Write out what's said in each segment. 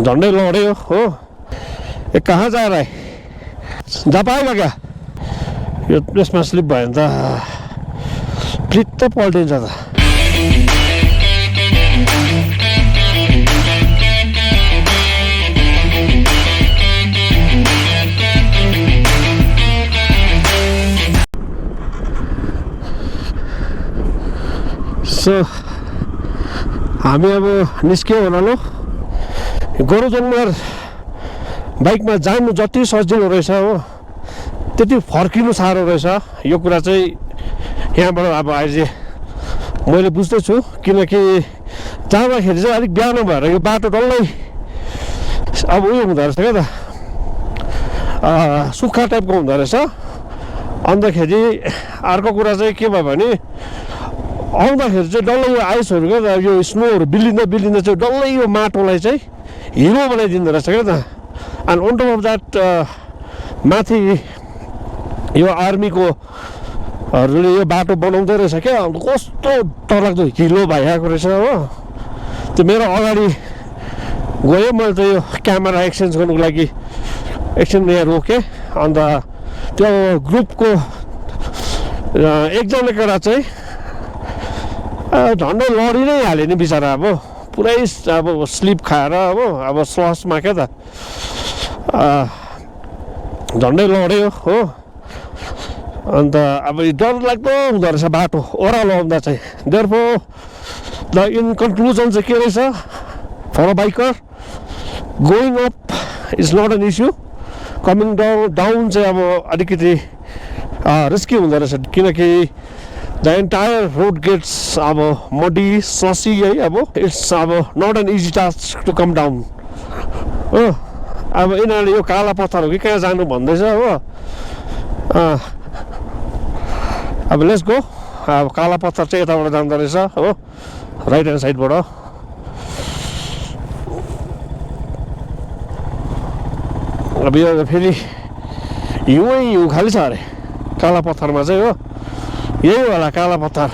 झंडे लौड़े हो ये कहाँ जा रहा है जा पाएगा क्या यो यसमा स्लिप भयो भने त फ्लिट पल्टिन्छ त सो हामी अब निस्क्यौँ होला लो गोरु जङ्गल बाइकमा जानु जति सजिलो रहेछ हो त्यति फर्किनु साह्रो रहेछ यो कुरा चाहिँ यहाँबाट अब अहिले मैले बुझ्दैछु किनकि जाँदाखेरि चाहिँ अलिक बिहान भएर यो बाटो डल्लै अब उयो हुँदो रहेछ क्या त सुक्खा टाइपको हुँदो रहेछ अन्तखेरि अर्को कुरा चाहिँ के भयो भने आउँदाखेरि चाहिँ डल्लै यो आइसहरू क्या त यो स्नोहरू बिलिँदा चाहिँ डल्लै यो माटोलाई चाहिँ हिरो बनाइदिँदो रहेछ क्या त and on top of that माथि यो आर्मीको हरूले यो बाटो बनाउँदै रहेछ क्या कस्तो डरलाग्दो हिलो भइरहेको रहेछ हो त्यो मेरो अगाडि गयो मैले त यो क्यामेरा एक्सचेन्ज गर्नुको लागि एकछिन यहाँ रोकेँ अन्त त्यो ग्रुपको एकजना केटा चाहिँ झन्डै लडी नै हाल्यो नि बिचरा अब पुरै अब स्लिप खाएर अब ससमा क्या त झन्डै लड्यो हो अन्त अब डरलाग्दो हुँदो रहेछ बाटो ओह्रालो आउँदा चाहिँ देयरफोर द इन कन्क्लुजन चाहिँ के रहेछ for a biker going up is not an issue coming down चाहिँ अब अलिकति रिस्की हुँदो रहेछ किनकि द एन्टायर रोड गेट्स अब मडी ससी है अब इट्स अब not an easy task to come down हो अब यिनीहरूले यो काला पत्थर हो कि कहाँ जानु भन्दैछ हो अब लेट्स गो अब काला पत्थर चाहिँ यताबाट जाँदो रहेछ हो राइट ह्यान्ड साइडबाट अब यो फेरि हिउँ खाली छ अरे काला पत्थरमा चाहिँ हो यही होला काला पत्थर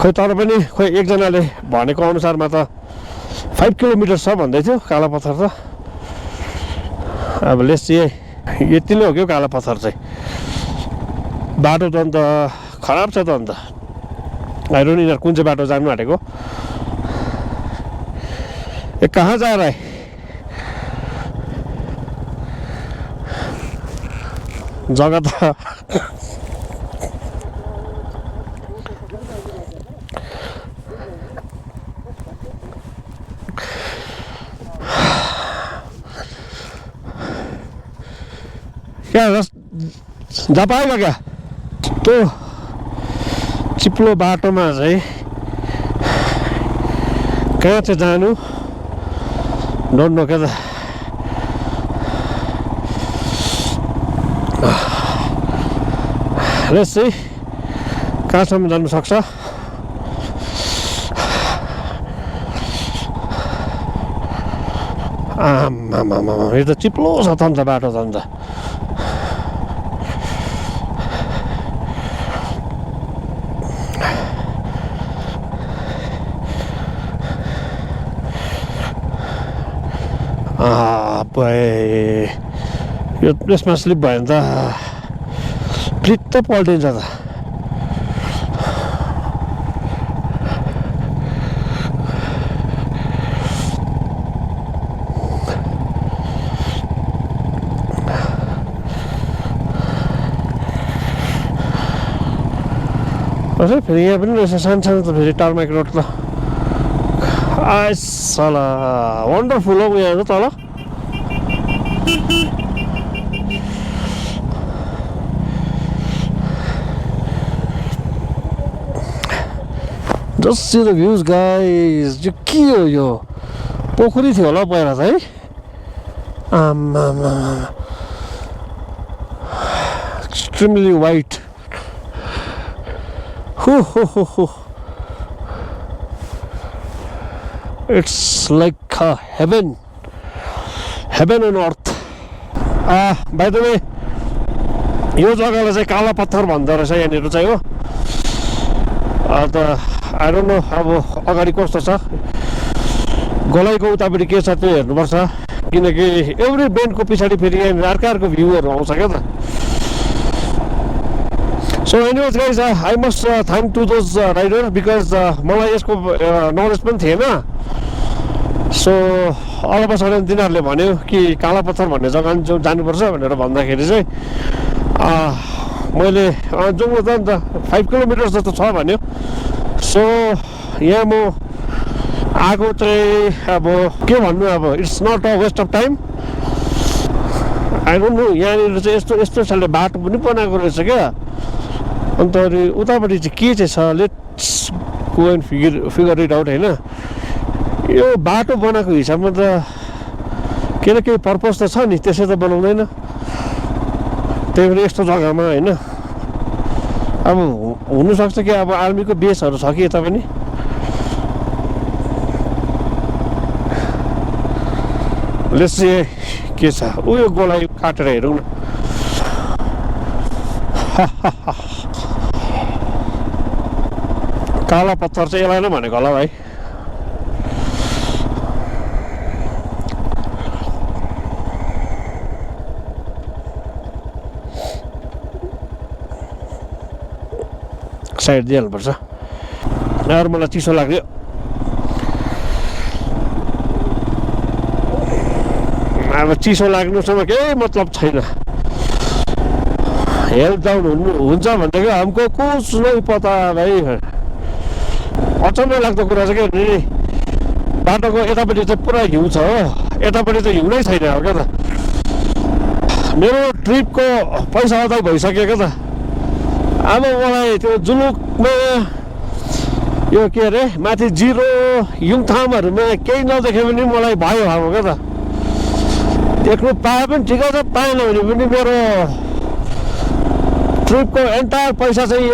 खोइ तर पनि खोइ एकजनाले भनेको अनुसारमा त 5 किलोमिटर छ भन्दै थियो काला पत्थर त अब लेस चाहिँ यति नै हो क्या काला पत्थर चाहिँ बाटो त अन्त खराब छ त अन्त आइरो नि कुन चाहिँ बाटो जानु आँटेको ए कहाँ जा रहा है जग्गा त क्या जा पाएगा क्या त्यो चिप्लो बाटोमा चाहिँ कहाँ चाहिँ जानु डोन्ट नो क्या त लेट्स सी कहाँसम्म जानु सक्छ आमामामा यो त चिप्लो छ त अन्त बाटो त अन्त यो यसमा स्लिप भयो भने त फ्लिट पल्टिन्छ त फेरि यहाँ पनि रहेछ सानो सानो त फेरि टार्माक रोड त आइसला वन्डरफुल हो यहाँ त तल जस्ट सी द भ्यूज गाइज यो के हो यो पोखरी थियो होला पहिला त है आमामा एक्सट्रिमली वाइट हो It's like a heaven on earth. By the way, यो जग्गालाई चाहिँ काला पत्थर भन्दो रहेछ यहाँनिर चाहिँ हो अन्त आई डोन्ट नो अब अगाडि कस्तो छ गोलाइको उतापट्टि के छ त्यो हेर्नुपर्छ किनकि एभ्री बेन्डको पछाडि फेरि यहाँनिर अर्को भ्यूहरू आउँछ क्या त so anyways guys I must thank to those rider because मलाई यसको नलेज पनि थिएन so all of a sudden तिनीहरूले भन्यो कि काला पत्थर भन्ने जग्गा जानुपर्छ भनेर भन्दाखेरि चाहिँ मैले जाउँ त अन्त 5 किलोमिटर जस्तो छ भन्यो सो यहाँ म आएको चाहिँ अब के भन्नु अब it's not a waste of time I don't know यहाँनिर चाहिँ यस्तो यस्तो खालको बाटो पनि बनाएको रहेछ क्या अन्त उतापट्टि चाहिँ के चाहिँ छ let's go and figure it out होइन यो बाटो बनाएको हिसाबमा त केही न केही पर्पज त छ नि त्यसै त बनाउँदैन त्यही पनि यस्तो जग्गामा होइन अब हुनसक्छ कि अब आर्मीको बेसहरू छ कि यता पनि लेट्स से के छ उयो गोलाई काटेर हेरौँ न काला पत्थर चाहिँ यसलाई नै भनेको होला भाइ साइड दिइहाल्नुपर्छ यार मलाई चिसो लाग्यो अब चिसो लाग्नुसँग केही मतलब छैन हेल्थ डाउन हुन्छ भनेको हमको कुछ नै पता भाइ अचम्मै लाग्दो कुरा चाहिँ के नि बाटोको यतापट्टि चाहिँ पुरा हिउँ छ हो यतापट्टि चाहिँ हिउँ नै छैन हो क्या त मेरो ट्रिपको पैसा अदा भइसक्यो क्या त अब मलाई त्यो जुलुकमा यो के अरे माथि जिरो युङथामहरूमा केही नदेख्यो भने मलाई भयो अब क्या त देख्नु पाए पनि ठिकै छ पाएन भने पनि मेरो ट्रिपको एन्टायर पैसा चाहिँ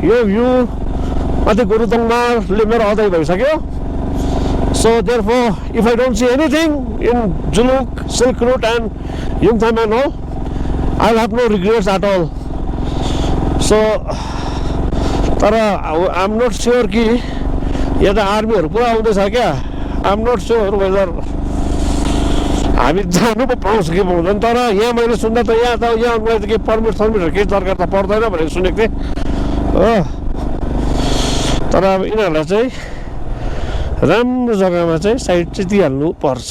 यो भ्यू माथि गुरुदङमाले मेरो अदै भइसक्यो so therefore if I don't see anything in Zuluk silk route and Yumthang and all I will have no regrets at all so तर आइ एम नट स्योर कि यहाँ त आर्मीहरू पुरा आउँदैछ क्या I am not sure whether हामी जानु पो पाउँछ कि पाउँदैन तर यहाँ मैले सुन्दा त यहाँ मलाई त केही पर्मिटहरू केही दरकार त पर्दैन भनेर सुनेको थिएँ हो तर अब यिनीहरूलाई चाहिँ राम्रो जग्गामा चाहिँ साइड चाहिँ दिइहाल्नु पर्छ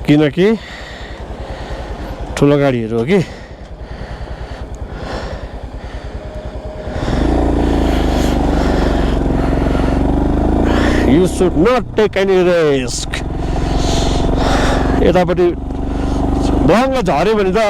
किनकि ठुलो गाडीहरू हो कि You should not take any risk. यतापट्टि ढङ्ग झऱ्यो भने त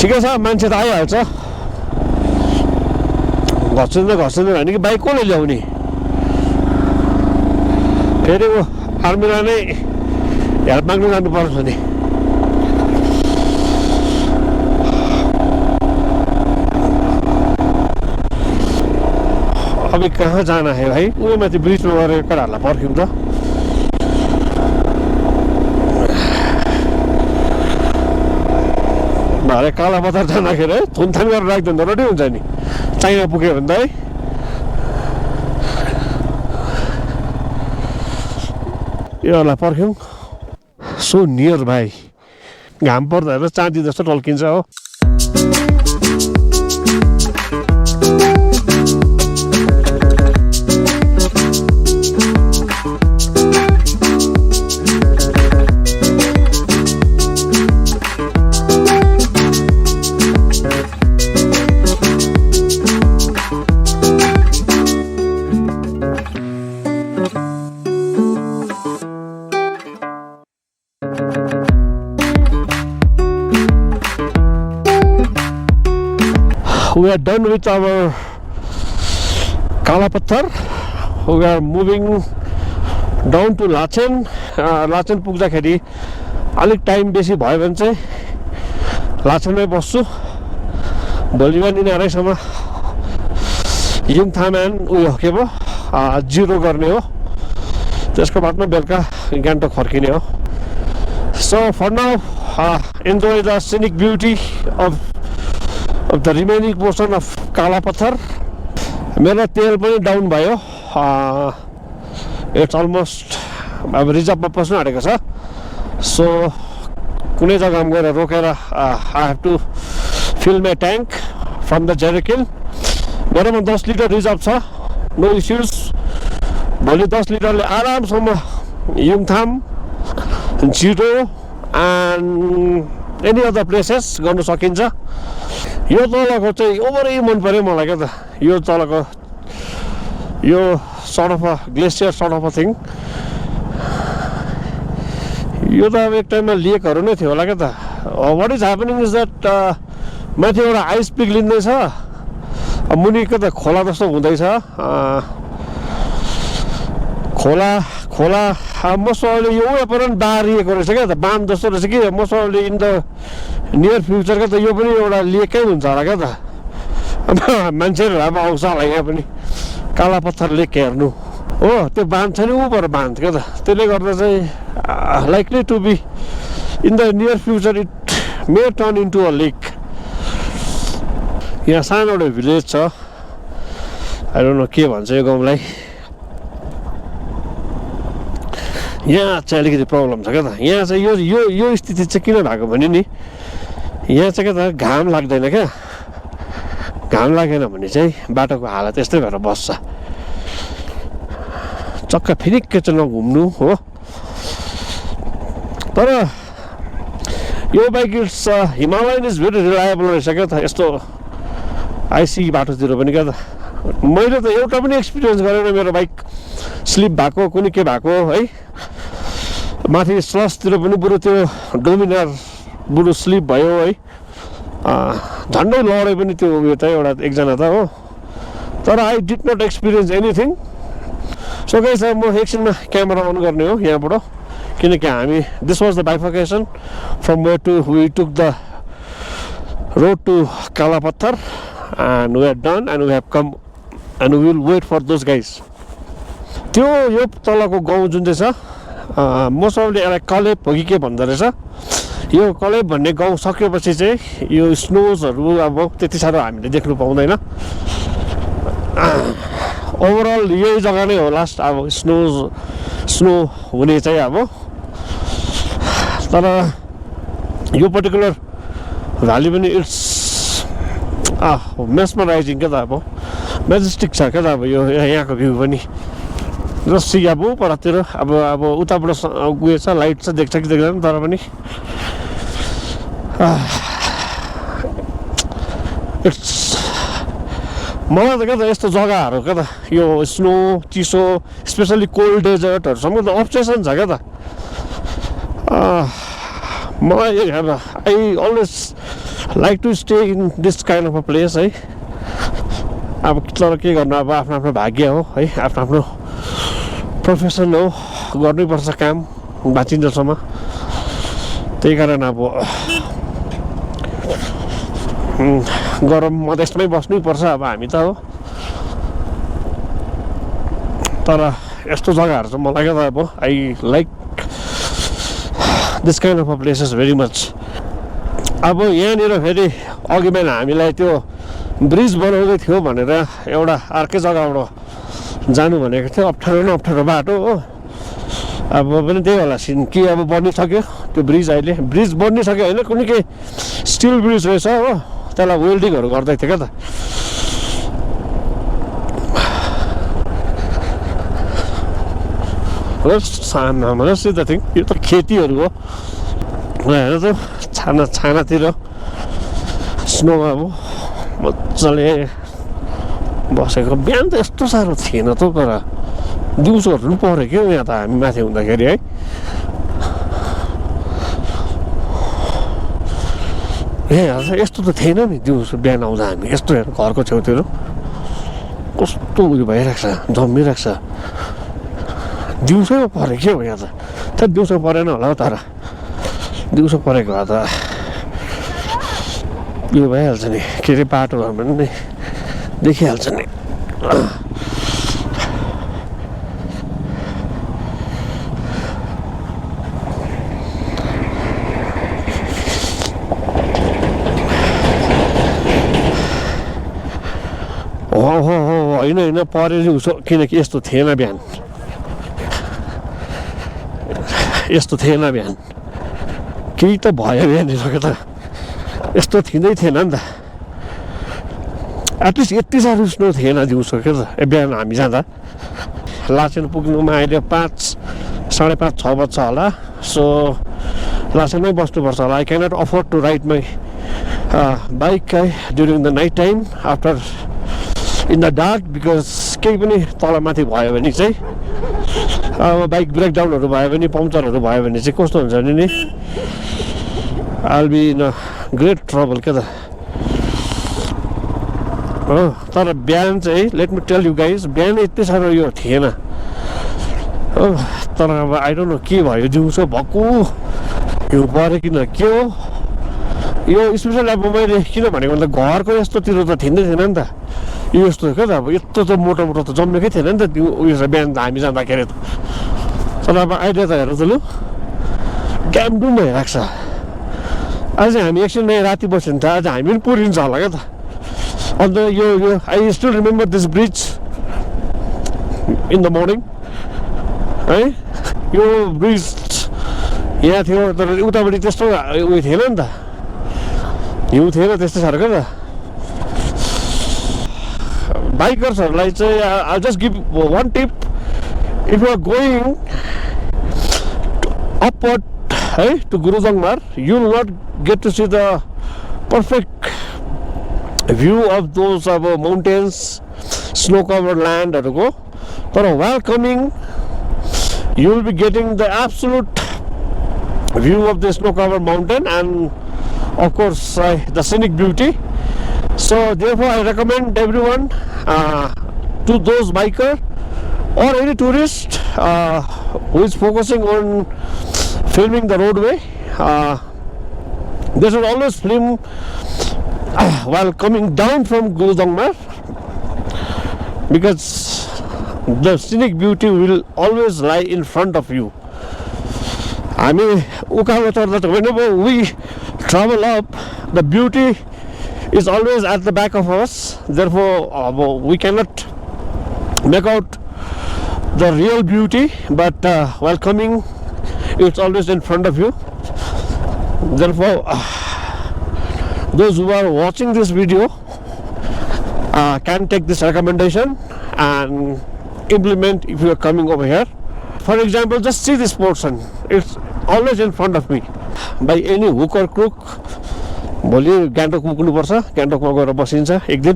ठिकै छ मान्छे त आइहाल्छ घस्दैन होइन कि बाइक कसले ल्याउने फेरि ऊ आर्मीलाई नै हेल्प माग्नु जानुपर्छ नि अभी कहाँ जाना है भाइ उयो माथि ब्रिजमा गएर केटाहरूलाई पर्ख्यौँ त भरे काला बजार जाँदाखेरि है थुनथान गरेर राख्दैन त रेडी हुन्छ नि चाइना पुग्यो भने त है योहरूलाई पर्ख्यौँ सो नियर भाइ घाम पर्दा हेरेर चाँदी जस्तो टल्किन्छ हो We are done with our Kala Patthar. We are moving down to Lachen. Lachen पुग्दाखेरि अलिक टाइम बेसी भयो भने चाहिँ लाचनमै बस्छु भोलि बिहान यिनीहरूसँग युङथाम एन्ड उयो के पो जिरो गर्ने हो त्यसको बादमा बेलुका गान्तोक फर्किने हो so for now enjoy the scenic beauty of the remaining portion of Kala Pathar. मेरो तेल पनि डाउन भयो. इट्स अलमोस्ट अब रिजर्भमा पस्नु आँटेको छ. सो कुनै जग्गामा गएर रोकेर I have to fill my tank from the jerrycan. मेरोमा 10 लिटर रिजर्भ छ. No issues. भोलि 10 लिटरले आरामसँग Yumthang, zero and any other places गर्नु सकिन्छ. यो तलको चाहिँ ओभरै मन पऱ्यो मलाई क्या त. यो तलको यो sort of a glacier sort of a thing. यो त अब एक टाइममा लेकहरू नै थियो होला क्या त. What is happening is that माथि एउटा आइस पिघलिँदैछ, मुनि क्या त खोला जस्तो हुँदैछ. खोला मस्ट अहिले यो पनि बारिएको रहेछ क्या त, बाँध जस्तो रहेछ कि. मस्ट अहिले इन द नियर फ्युचर क्या त यो पनि एउटा लेकै हुन्छ होला क्या त. मान्छेहरू अब आउँछ होला यहाँ पनि काला पत्थर लेक हेर्नु हो. त्यो बाँध छ नि ऊपर बाँध क्या त. त्यसले गर्दा चाहिँ likely to be in the near future it may turn into a lake. यहाँ सानो एउटा भिलेज छ. आई डोन्ट नो के भन्छ यो गाउँलाई. यहाँ चाहिँ अलिकति प्रब्लम छ क्या त. यहाँ चाहिँ यो स्थिति चाहिँ किन भएको भने नि, यहाँ चाहिँ क्या त घाम लाग्दैन क्या. घाम लागेन भने चाहिँ बाटोको हालत यस्तै भएर बस्छ. चक्का फिनिक्कै चाहिँ नघुम्नु हो. तर यो bike it's Himalayan is very reliable रहेछ क्या त. यस्तो आइसी बाटोतिर पनि क्या त. मैले त एउटा पनि एक्सपिरियन्स गरेन मेरो बाइक स्लिप भएको कुनै के भएको है. माथि स्लसतिर पनि बरु त्यो डोमिनर बरु स्लिप भयो है. झन्डै लडे पनि त्यो उयो त एउटा एकजना त हो. तर I did not experience anything. So guys म एकछिनमा क्यामेरा अन गर्ने हो यहाँबाट, किनकि हामी this was the bifurcation from where to we took the road to Kala Patthar and we are done and we have come and we will wait for those guys. त्यो यो तलको गाउँ जुन चाहिँ छ मोस्टली यसलाई कलेब हो कि के भन्दो रहेछ. यो कलेब भन्ने गाउँ सकेपछि चाहिँ यो स्नोजहरू अब त्यति साह्रो हामीले देख्नु पाउँदैन. ओभरअल यही जग्गा नै हो लास्ट अब स्नो हुने चाहिँ अब. तर यो पर्टिकुलर भ्याली पनि इट्स मेस्मराइजिङ क्या त. अब मेजेस्टिक छ क्या त अब यो यहाँको भ्यू पनि. जस्तै अब परतिर अब उताबाट उयो छ लाइट छ, देख्छ कि देख्दैन तर पनि इट्स मलाई त क्या त यस्तो जग्गाहरू क्या त यो स्नो चिसो स्पेसली कोल्ड डेजर्टहरूसम्म त अब्सेसन छ क्या त. मलाई I always like to stay in this kind of a place है. अब तर के गर्नु, अब आफ्नो आफ्नो भाग्य हो है, आफ्नो आफ्नो प्रोफेसन हो, गर्नैपर्छ काम बाँचिन्जेलसम्म. त्यही कारण अब गरम मधेसमै बस्नैपर्छ अब हामी त हो. तर यस्तो जग्गाहरू चाहिँ मलाई क्या त अब I like this kind of a places very much. अब यहाँनिर फेरि अघि बिहान हामीलाई त्यो ब्रिज बनाउँदै थियो भनेर एउटा अर्कै जग्गाबाट जानु भनेको थियो. अप्ठ्यारो न अप्ठ्यारो बाटो हो. अब पनि त्यही होला सिन कि अब बनिसक्यो त्यो ब्रिज. अहिले ब्रिज बनिसक्यो होइन, कुनै के स्टिल ब्रिज रहेछ हो. त्यसलाई वेल्डिङहरू गर्दै थियो क्या त. द थिङ यो त खेतीहरू हो हेर त. छानातिर स्नोमा अब मजाले बसेको. बिहान त यस्तो साह्रो थिएन त, तर दिउँसोहरू पनि पऱ्यो क्या यहाँ त हामी माथि हुँदाखेरि है. यस्तो त थिएन नि दिउँसो बिहान आउँदा हामी. यस्तो हेर घरको छेउतिर कस्तो उयो भइरहेको छ, जमिरहेको छ. दिउँसोमा पऱ्यो के हो यहाँ त. तर दिउँसो परेन होला हौ, तर दिउँसो परेको भए त यो भइहाल्छ नि. के अरे बाटोहरू पनि देखिहाल्छ नि. होइन परेर उसो किनकि यस्तो थिएन बिहान केही त भयो बिहानिर त यस्तो थिँदै थिएन नि त एटलिस्ट यति साह्रो स्नो थिएन दिउँसो क्या त बिहान हामी जाँदा लाचेन पुग्नुमा अहिले 5:30 6 बज्छ होला सो लाचेनमै बस्नुपर्छ होला I cannot afford to ride my bike during the night time after in the dark because केही पनि तलमाथि भयो भने चाहिँ अब बाइक ब्रेकडाउनहरू भयो भने पङ्चरहरू भयो भने चाहिँ कस्तो हुन्छ भने नि I'll be in a great trouble क्या त हो तर बिहान चाहिँ let me tell you guys बिहान यति साह्रो यो थिएन हो तर अब आई डोन्ट नो के भयो दिउँसो भक्कु हिउँ पऱ्यो किन के हो यो स्पेसल अब मैले किन भनेको भन्दा घरको यस्तोतिर त थिँदै थिएन नि त यो यस्तो क्या त अब यत्रो त मोटो त जन्मेकै थिएन नि त त्यो उयो बिहान त हामी जाँदाखेरि त तर अब अहिले त हेर्नु त लु ड्यामडुम भइरहेको छ आज हामी एकछिन नयाँ राति बस्यो भने त आज हामी पनि पुरिन्छ होला क्या त अन्त यो I still remember this bridge in the morning है यो ब्रिज यहाँ थियो तर उतापट्टि त्यस्तो उयो थिएन नि त हिउँ थिएन त्यस्तो साह्रो क्या त बाइकर्सहरूलाई चाहिँ I just give one tip if you are going upward है to Gurudongmar you will not get to see the perfect view of those of mountains snow cover ल्यान्डहरूको तर while coming you will be getting the absolute view of the snow covered mountain and of course the scenic beauty. So therefore I recommend everyone to those biker or any tourist who is focusing on filming the roadway, they should always film while coming down from Gurudongmar, because the scenic beauty will always lie in front of you. I mean, whenever we travel up, the beauty is always at the back of us. Therefore, we cannot make out the real beauty, but while coming, it's always in front of you. Therefore, those who are watching this video can take this recommendation and implement if you are coming over here. For example, just see this portion, it's always in front of me. By any hook or crook, भोलि गान्तोक पुग्नुपर्छ, गान्तोकमा गएर बसिन्छ एक दिन,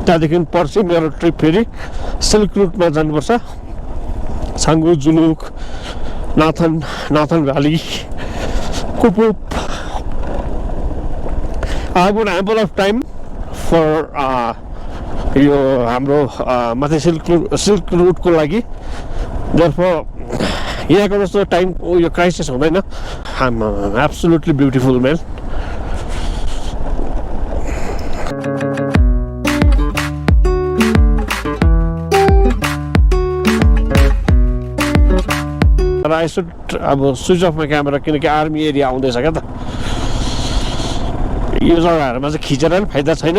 त्यहाँदेखि पर्सि मेरो ट्रिप फेरि सिल्क रुटमा जानुपर्छ, Changu, Zuluk, Nathang valley, Kupup. I have ample of time for यो हाम्रो माथि सिल्क रुटको लागि. Therefore, यहाँको जस्तो टाइम यो क्राइसिस हुँदैन. I'm absolutely beautiful man. I should switch off my camera किनकि आर्मी एरिया आउँदैछ क्या त. यो जग्गाहरुमा चाहिँ खिचेर पनि फाइदा छैन,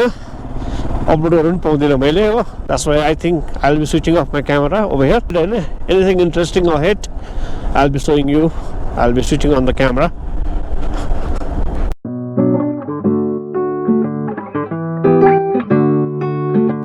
अपलोड गर्न पनि पाउँदिन मैले हो. That's why I think I'll be switching off my camera over here. Anything interesting ahead, I'll be showing you. I'll be switching on the camera.